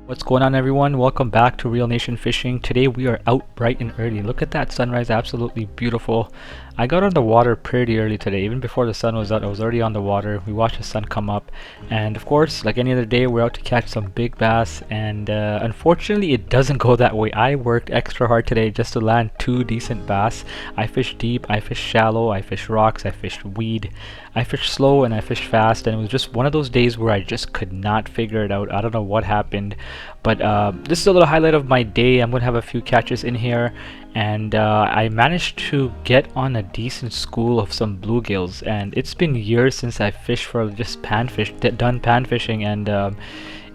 What's going on, everyone? Welcome back to Real Nation Fishing. Today we are out bright and early. Look at that sunrise, absolutely beautiful. I got on the water pretty early today. Even before the sun was out, I was already on the water. We watched the sun come up, and of course, like any other day, we're out to catch some big bass, and unfortunately it doesn't go that way. I worked extra hard today just to land two decent bass. I fished deep, I fished shallow, I fished rocks, I fished weed, I fished slow, and I fished fast, and it was just one of those days where I just could not figure it out. I don't know what happened, but this is a little highlight of my day. I'm gonna have a few catches in here, and I managed to get on a decent school of some bluegills. And it's been years since I fished for just done pan fishing, and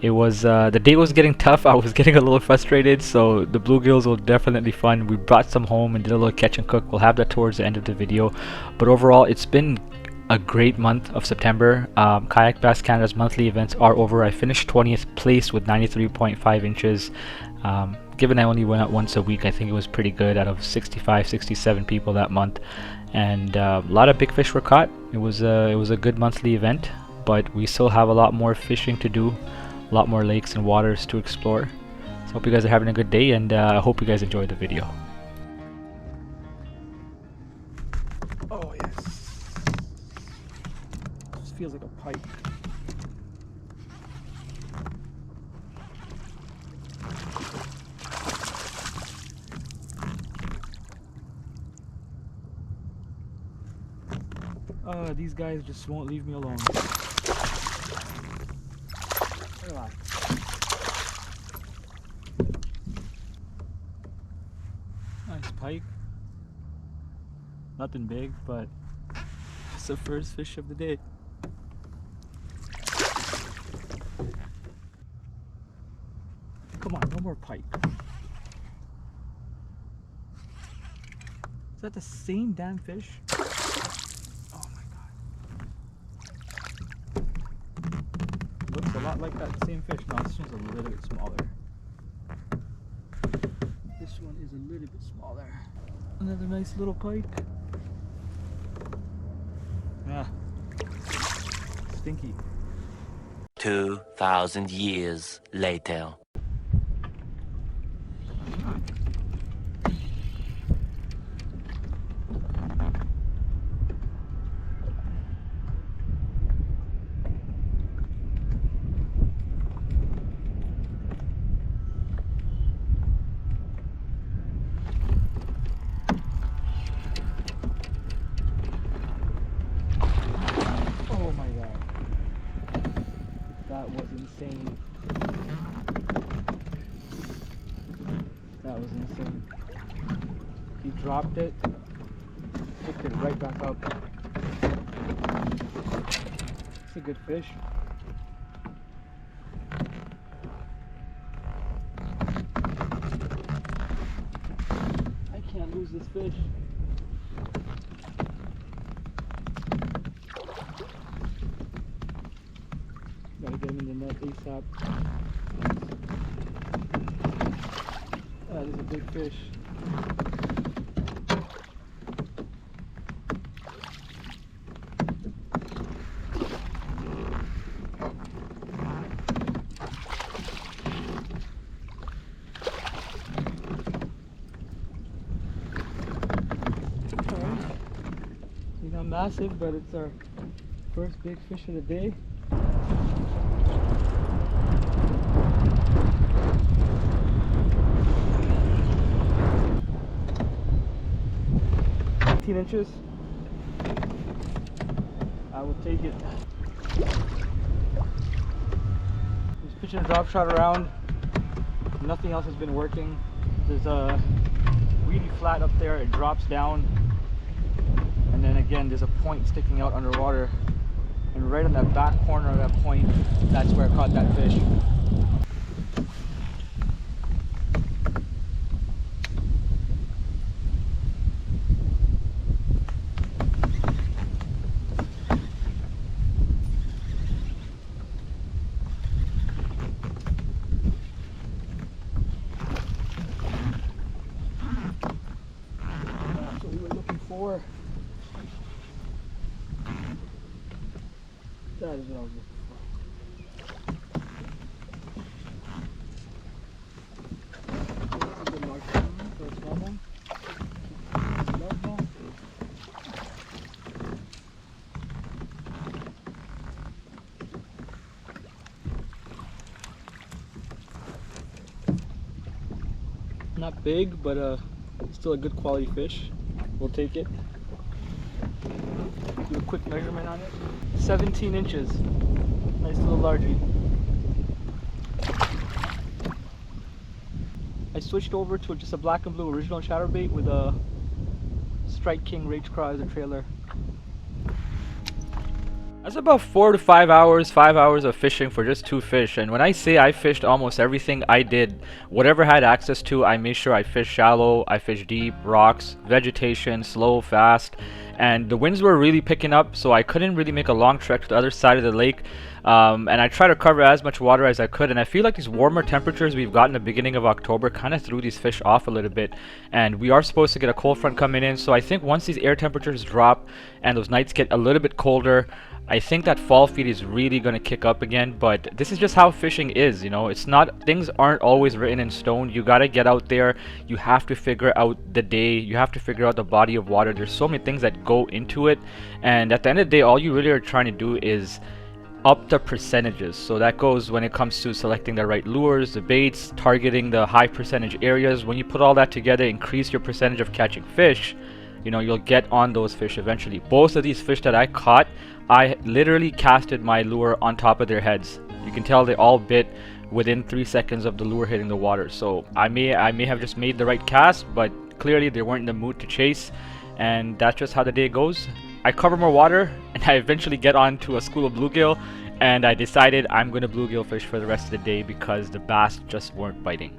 it was the day was getting tough. I was getting a little frustrated, so the bluegills were definitely fun. We brought some home and did a little catch and cook. We'll have that towards the end of the video, but overall, it's been a great month of September. Kayak Bass Canada's monthly events are over. I finished 20th place with 93.5 inches. Given I only went out once a week, I think it was pretty good out of 65, 67 people that month. And a lot of big fish were caught. It was a good monthly event, but we still have a lot more fishing to do, a lot more lakes and waters to explore. So hope you guys are having a good day, and I hope you guys enjoyed the video. Oh yes. This feels like a pipe. These guys just won't leave me alone. Relax. Nice pike. Nothing big, but it's the first fish of the day. Come on, no more pike. Is that the same damn fish? Oh my god. Looks a lot like that same fish. No, this one's a little bit smaller. This one is a little bit smaller. Another nice little pike. Yeah. Stinky. 2,000 years later. Oh my god. That was insane. That was insane. He dropped it, picked it right back up. It's a good fish. I can't lose this fish. Gotta get him in the net ASAP. That is a big fish. Alright. He's not massive, but it's our first big fish of the day. Inches. I will take it. Just pitching a drop shot around. Nothing else has been working. There's a weedy flat up there. It drops down, and then again there's a point sticking out underwater. And right on that back corner of that point, that's where I caught that fish. For that is what I was looking Not big, but still a good quality fish. We'll take it. Do a quick measurement on it. 17 inches. Nice little largie. I switched over to just a black and blue original chatterbait with a Strike King Rage Craw as a trailer. That's about 4 to 5 hours, 5 hours of fishing for just 2 fish. And when I say I fished almost everything, I did. Whatever I had access to, I made sure I fished shallow, I fished deep, rocks, vegetation, slow, fast. And the winds were really picking up, so I couldn't really make a long trek to the other side of the lake. And I tried to cover as much water as I could, and I feel like these warmer temperatures we've got in the beginning of October kind of threw these fish off a little bit. And we are supposed to get a cold front coming in, so I think once these air temperatures drop and those nights get a little bit colder, I think that fall feed is really going to kick up again. But this is just how fishing is, you know. It's not, things aren't always written in stone. You got to get out there. You have to figure out the day. You have to figure out the body of water. There's so many things that go into it. And at the end of the day, all you really are trying to do is up the percentages. So that goes when it comes to selecting the right lures, the baits, targeting the high percentage areas. When you put all that together, increase your percentage of catching fish, you know, you'll get on those fish eventually. Both of these fish that I caught, I literally casted my lure on top of their heads. You can tell they all bit within 3 seconds of the lure hitting the water. So I may have just made the right cast, but clearly they weren't in the mood to chase, and that's just how the day goes. I cover more water, and I eventually get on to a school of bluegill, and I decided I'm going to bluegill fish for the rest of the day because the bass just weren't biting.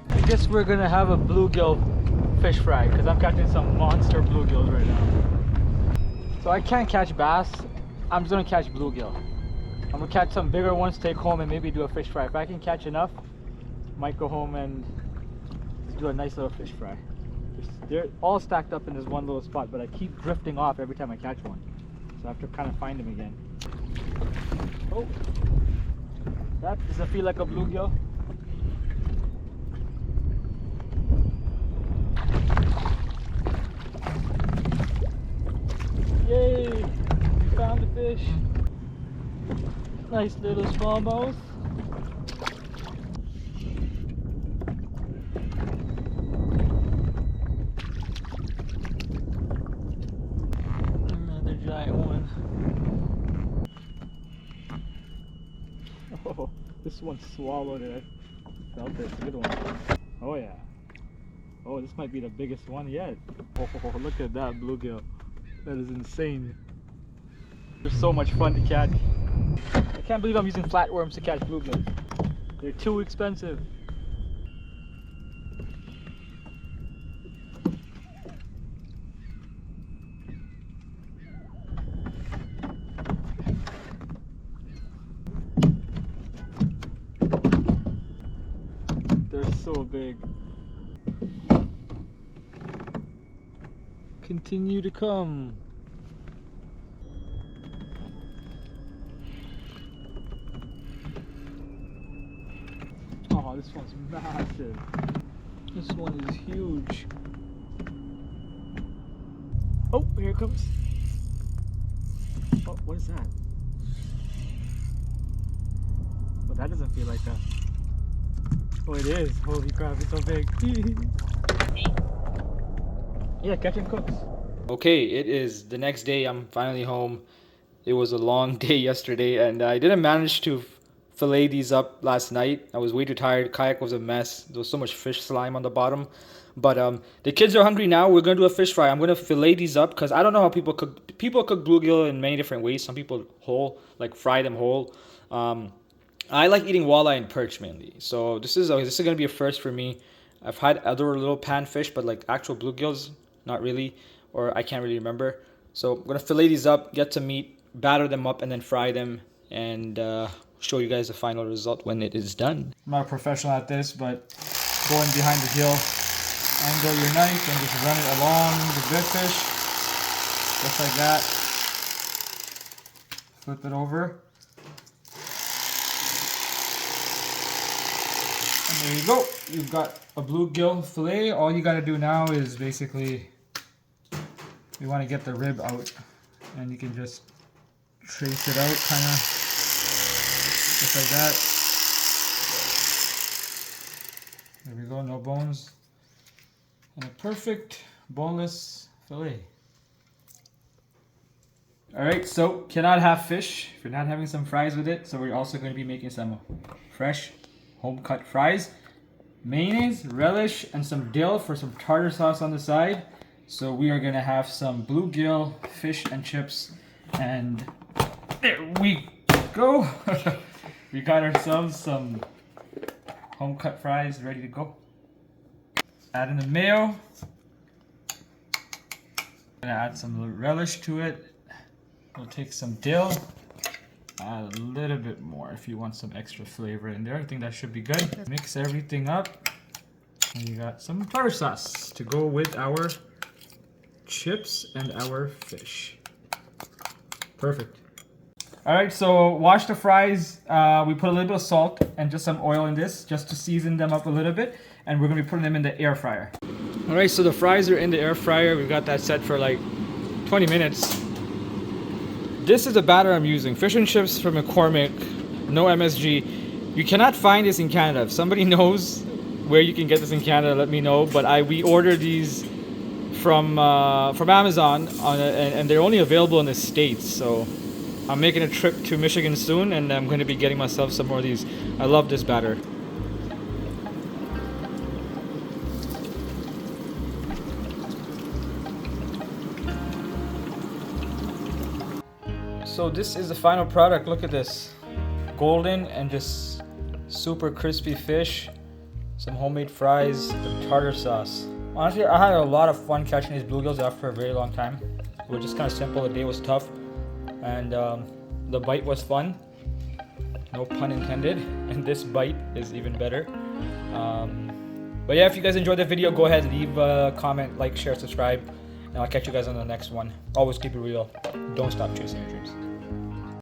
I guess we're gonna have a bluegill fish fry because I'm catching some monster bluegills right now. So I can't catch bass. I'm just gonna catch bluegill. I'm gonna catch some bigger ones, take home, and maybe do a fish fry. If I can catch enough, might go home and do a nice little fish fry. They're all stacked up in this one little spot, but I keep drifting off every time I catch one. So I have to kind of find them again. Oh, does it feel like a bluegill? Yay! Found a fish. Nice little smallmouth. Another giant one. Oh, this one swallowed it. I felt it. It's a good one. Oh yeah. Oh, this might be the biggest one yet. Oh, look at that bluegill. That is insane. They're so much fun to catch. I can't believe I'm using flatworms to catch bluegills. They're too expensive. They're so big. Continue to come. Oh, this one's massive. This one is huge. Oh, here it comes. Oh, what is that? Well, that doesn't feel like that. Oh, it is. Holy crap, it's so big. Yeah, catch and cooks. Okay, it is the next day. I'm finally home. It was a long day yesterday, and I didn't manage to fillet these up last night. I was way too tired. Kayak was a mess. There was so much fish slime on the bottom. But the kids are hungry now. We're gonna do a fish fry. I'm gonna fillet these up because I don't know how people cook. People cook bluegill in many different ways. Some people whole, like fry them whole. I like eating walleye and perch mainly. So this is gonna be a first for me. I've had other little pan fish, but like actual bluegills, not really, or I can't really remember. So I'm gonna fillet these up, get some meat, batter them up, and then fry them, and show you guys the final result when it is done. I'm not a professional at this, but going behind the gill, angle your knife and just run it along the good fish, just like that. Flip it over. And there you go. You've got a bluegill fillet. All you gotta do now is basically, you want to get the rib out, and you can just trace it out, kind of just like that. There we go, no bones. and a perfect boneless fillet. Alright, so cannot have fish if you're not having some fries with it. So we're also going to be making some fresh home cut fries. Mayonnaise, relish, and some dill for some tartar sauce on the side. So we are going to have some bluegill fish and chips. And there we go. We got ourselves some home cut fries ready to go. Add in the mayo. Gonna add some relish to it. We'll take some dill. Add a little bit more if you want some extra flavor in there. I think that should be good. Mix everything up. And you got some tartar sauce to go with our chips and our fish. Perfect. Alright, so wash the fries. We put a little bit of salt and just some oil in this just to season them up a little bit. And we're going to be putting them in the air fryer. Alright, so the fries are in the air fryer. We've got that set for like 20 minutes. This is the batter I'm using. Fish and chips from McCormick. No MSG. You cannot find this in Canada. If somebody knows where you can get this in Canada, let me know. But we ordered these from Amazon and they're only available in the States. So I'm making a trip to Michigan soon and I'm going to be getting myself some more of these. I love this batter. So this is the final product. Look at this. Golden and just super crispy fish. Some homemade fries, the tartar sauce. Honestly, I had a lot of fun catching these bluegills after a very long time. It was just kind of simple. The day was tough. And the bite was fun. No pun intended. And this bite is even better. But yeah, if you guys enjoyed the video, go ahead, leave a comment, like, share, subscribe. And I'll catch you guys on the next one. Always keep it real. Don't stop chasing your dreams.